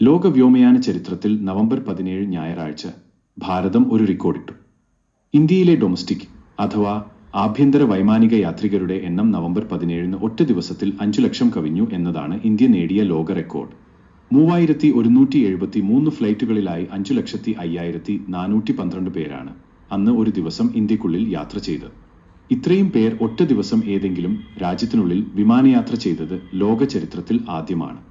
ലോക വ്യോമയാന ചരിത്രത്തിൽ നവംബർ 17 ഞായറാഴ്ച ഭാരതം ഒരു റെക്കോർഡിട്ടു. ഇന്ത്യയിലെ ഡൊമസ്റ്റിക് അഥവാ ആഭ്യന്തര വൈമാനിക യാത്രികരുടെ എണ്ണം നവംബർ 17 ഒറ്റ ദിവസത്തിൽ 5 ലക്ഷം കവിഞ്ഞു എന്നതാണ് ഇന്ത്യ നേടിയ ലോക റെക്കോർഡ്. 3173 ഫ്ലൈറ്റുകളിലായി 5,05,412 പേരാണ് അന്ന് ഒരു ദിവസം ഇന്ത്യക്കുള്ളിൽ യാത്ര ചെയ്തത്. ഇത്രയും പേർ ഒറ്റ ദിവസം ഏതെങ്കിലും രാജ്യത്തിനുള്ളിൽ വിമാനയാത്ര ചെയ്തത് ലോക ചരിത്രത്തിൽ ആദ്യമാണ്.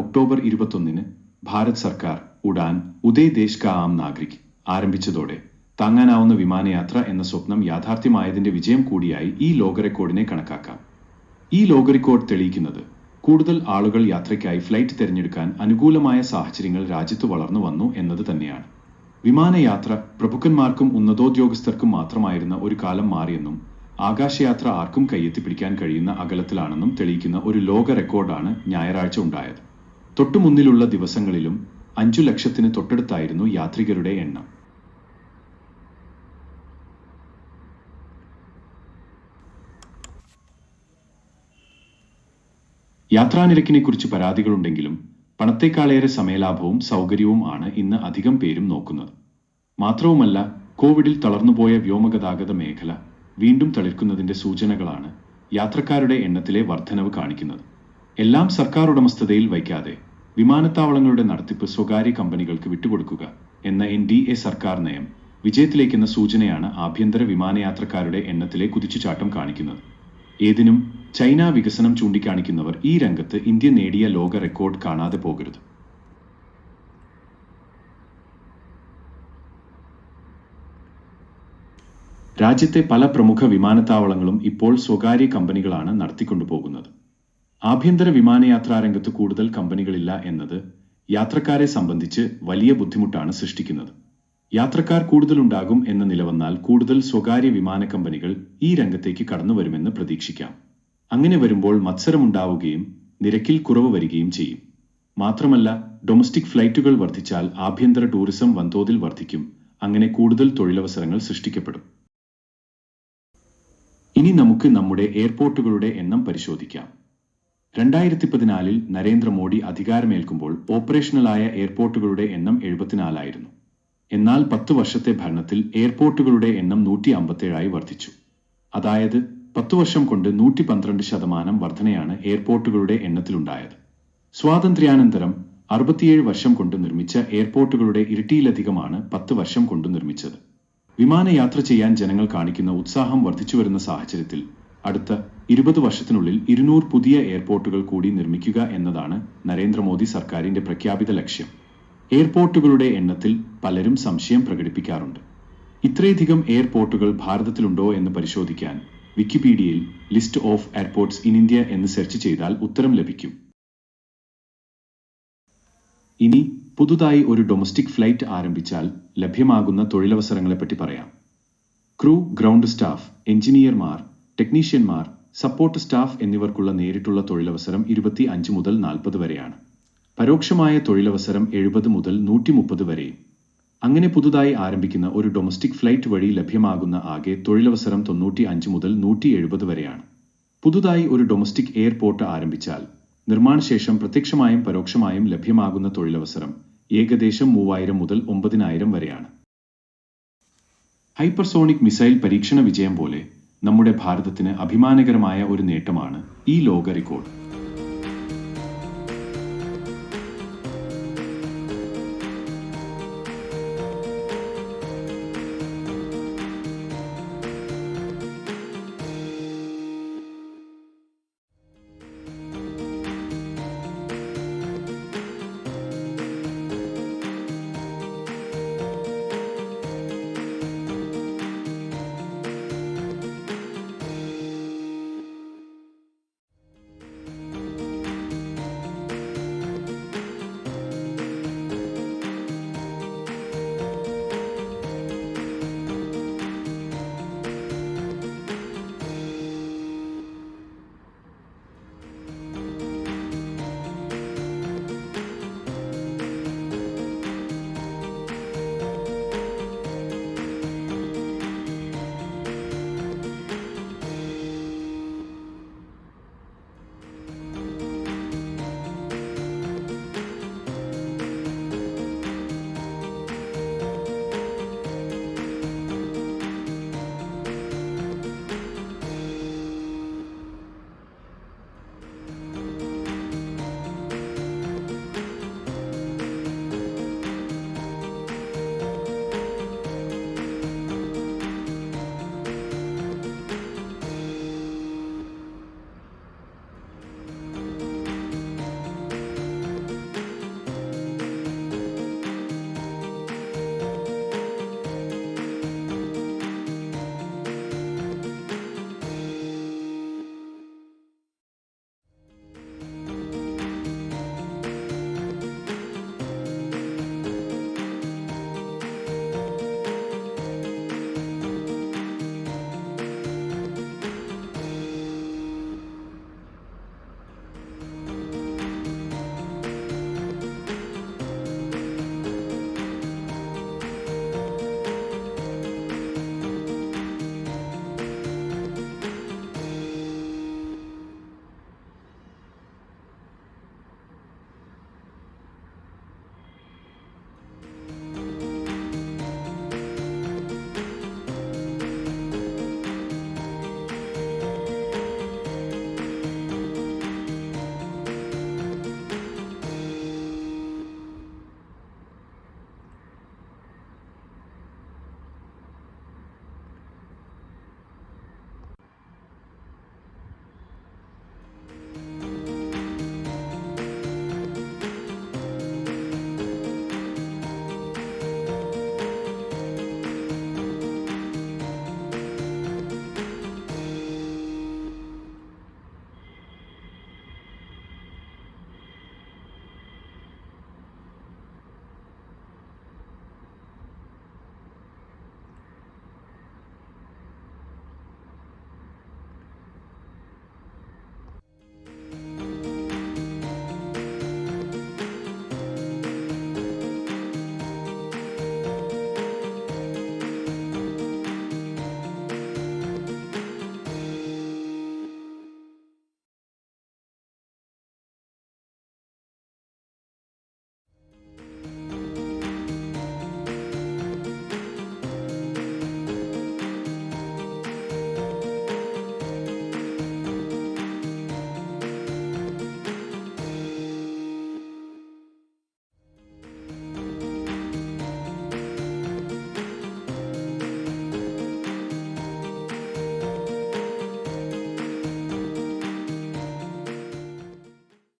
ഒക്ടോബർ 21 ഭാരത് സർക്കാർ ഉഡാൻ ഉദയ് ദേശ് കാ ആം നാഗരിക് ആരംഭിച്ചതോടെ താങ്ങാനാവുന്ന വിമാനയാത്ര എന്ന സ്വപ്നം യാഥാർത്ഥ്യമായതിന്റെ വിജയം കൂടിയായി ഈ ലോക റെക്കോർഡിനെ കണക്കാക്കാം. ഈ ലോക റെക്കോർഡ് തെളിയിക്കുന്നത് കൂടുതൽ ആളുകൾ യാത്രയ്ക്കായി ഫ്ലൈറ്റ് തിരഞ്ഞെടുക്കാൻ അനുകൂലമായ സാഹചര്യങ്ങൾ രാജ്യത്ത് വളർന്നു വന്നു എന്നത് തന്നെയാണ്. വിമാനയാത്ര പ്രഭുക്കന്മാർക്കും ഉന്നതോദ്യോഗസ്ഥർക്കും മാത്രമായിരുന്ന ഒരു കാലം മാറിയെന്നും ആകാശയാത്ര ആർക്കും കയ്യെത്തിപ്പിടിക്കാൻ കഴിയുന്ന അകലത്തിലാണെന്നും തെളിയിക്കുന്ന ഒരു ലോക റെക്കോർഡാണ് ഞായറാഴ്ച ഉണ്ടായത്. തൊട്ടുമുന്നിലുള്ള ദിവസങ്ങളിലും 5 ലക്ഷത്തിന് തൊട്ടടുത്തായിരുന്നു യാത്രികരുടെ എണ്ണം. യാത്രാനിരക്കിനെക്കുറിച്ച് പരാതികളുണ്ടെങ്കിലും പണത്തേക്കാളേറെ സമയലാഭവും സൗകര്യവും ആണ് ഇന്ന് അധികം പേരും നോക്കുന്നത്. മാത്രവുമല്ല, കോവിഡിൽ തളർന്നുപോയ വ്യോമഗതാഗത മേഖല വീണ്ടും തളിർക്കുന്നതിന്റെ സൂചനകളാണ് യാത്രക്കാരുടെ എണ്ണത്തിലെ വർധനവ് കാണിക്കുന്നത്. എല്ലാം സർക്കാർ ഉടമസ്ഥതയിൽ വയ്ക്കാതെ വിമാനത്താവളങ്ങളുടെ നടത്തിപ്പ് സ്വകാര്യ കമ്പനികൾക്ക് വിട്ടുകൊടുക്കുക എന്ന NDA സർക്കാർ നയം വിജയത്തിലേക്കെന്ന സൂചനയാണ് ആഭ്യന്തര വിമാനയാത്രക്കാരുടെ എണ്ണത്തിലെ കുതിച്ചുചാട്ടം കാണിക്കുന്നത്. ഏതിനും ചൈന വികസനം ചൂണ്ടിക്കാണിക്കുന്നവർ ഈ രംഗത്ത് ഇന്ത്യ നേടിയ ലോക റെക്കോർഡ് കാണാതെ പോകരുത്. രാജ്യത്തെ പല പ്രമുഖ വിമാനത്താവളങ്ങളും ഇപ്പോൾ സ്വകാര്യ കമ്പനികളാണ് നടത്തിക്കൊണ്ടുപോകുന്നത്. ആഭ്യന്തര വിമാനയാത്രാ രംഗത്ത് കൂടുതൽ കമ്പനികളില്ല എന്നത് യാത്രക്കാരെ സംബന്ധിച്ച് വലിയ ബുദ്ധിമുട്ടാണ് സൃഷ്ടിക്കുന്നത്. യാത്രക്കാർ കൂടുതലുണ്ടാകും എന്ന നില വന്നാൽ കൂടുതൽ സ്വകാര്യ വിമാന കമ്പനികൾ ഈ രംഗത്തേക്ക് കടന്നു വരുമെന്ന് പ്രതീക്ഷിക്കാം. അങ്ങനെ വരുമ്പോൾ മത്സരമുണ്ടാവുകയും നിരക്കിൽ കുറവ് വരികയും ചെയ്യും. മാത്രമല്ല, ഡൊമസ്റ്റിക് ഫ്ലൈറ്റുകൾ വർദ്ധിച്ചാൽ ആഭ്യന്തര ടൂറിസം വൻതോതിൽ വർദ്ധിക്കും. അങ്ങനെ കൂടുതൽ തൊഴിലവസരങ്ങൾ സൃഷ്ടിക്കപ്പെടും. ഇനി നമുക്ക് നമ്മുടെ എയർപോർട്ടുകളുടെ എണ്ണം പരിശോധിക്കാം. 2014 നരേന്ദ്രമോദി അധികാരമേൽക്കുമ്പോൾ ഓപ്പറേഷണലായ എയർപോർട്ടുകളുടെ എണ്ണം 74 ആയിരുന്നു. എന്നാൽ 10 വർഷത്തെ ഭരണത്തിൽ എയർപോർട്ടുകളുടെ എണ്ണം 157 വർദ്ധിച്ചു. അതായത് 10 വർഷം കൊണ്ട് 112% വർധനയാണ് എയർപോർട്ടുകളുടെ എണ്ണത്തിലുണ്ടായത്. സ്വാതന്ത്ര്യാനന്തരം 67 വർഷം കൊണ്ട് നിർമ്മിച്ച എയർപോർട്ടുകളുടെ ഇരട്ടിയിലധികമാണ് 10 വർഷം കൊണ്ട് നിർമ്മിച്ചത്. വിമാനയാത്ര ചെയ്യാൻ ജനങ്ങൾ കാണിക്കുന്ന ഉത്സാഹം വർദ്ധിച്ചുവരുന്ന സാഹചര്യത്തിൽ അടുത്ത 20 വർഷത്തിനുള്ളിൽ 200 പുതിയ എയർപോർട്ടുകൾ കൂടി നിർമ്മിക്കുക എന്നതാണ് നരേന്ദ്രമോദി സർക്കാരിന്റെ പ്രഖ്യാപിത ലക്ഷ്യം. എയർപോർട്ടുകളുടെ എണ്ണത്തിൽ പലരും സംശയം പ്രകടിപ്പിക്കാറുണ്ട്. ഇത്രയധികം എയർപോർട്ടുകൾ ഭാരതത്തിലുണ്ടോ എന്ന് പരിശോധിക്കാൻ വിക്കിപീഡിയയിൽ list of airports in India എന്ന് സെർച്ച് ചെയ്താൽ ഉത്തരം ലഭിക്കും. ഇനി പുതുതായി ഒരു ഡൊമസ്റ്റിക് ഫ്ലൈറ്റ് ആരംഭിച്ചാൽ ലഭ്യമാകുന്ന തൊഴിലവസരങ്ങളെപ്പറ്റി പറയാം. ക്രൂ, ഗ്രൗണ്ട് സ്റ്റാഫ്, എഞ്ചിനീയർമാർ, ടെക്നീഷ്യന്മാർ, സപ്പോർട്ട് സ്റ്റാഫ് എന്നിവർക്കുള്ള നേരിട്ടുള്ള തൊഴിലവസരം 25 മുതൽ 40 വരെയാണ്. പരോക്ഷമായ തൊഴിലവസരം 70 മുതൽ 130 വരെയും. അങ്ങനെ പുതുതായി ആരംഭിക്കുന്ന ഒരു ഡൊമസ്റ്റിക് ഫ്ലൈറ്റ് വഴി ലഭ്യമാകുന്ന ആകെ തൊഴിലവസരം 95 മുതൽ 170 വരെയാണ്. പുതുതായി ഒരു ഡൊമസ്റ്റിക് എയർപോർട്ട് ആരംഭിച്ചാൽ നിർമ്മാണശേഷം പ്രത്യക്ഷമായും പരോക്ഷമായും ലഭ്യമാകുന്ന തൊഴിലവസരം ഏകദേശം 3000 മുതൽ 9000 വരെയാണ്. ഹൈപ്പർസോണിക് മിസൈൽ പരീക്ഷണ വിജയം പോലെ നമ്മുടെ ഭാരതത്തിന് അഭിമാനകരമായ ഒരു നേട്ടമാണ് ഈ ലോക റെക്കോർഡ്.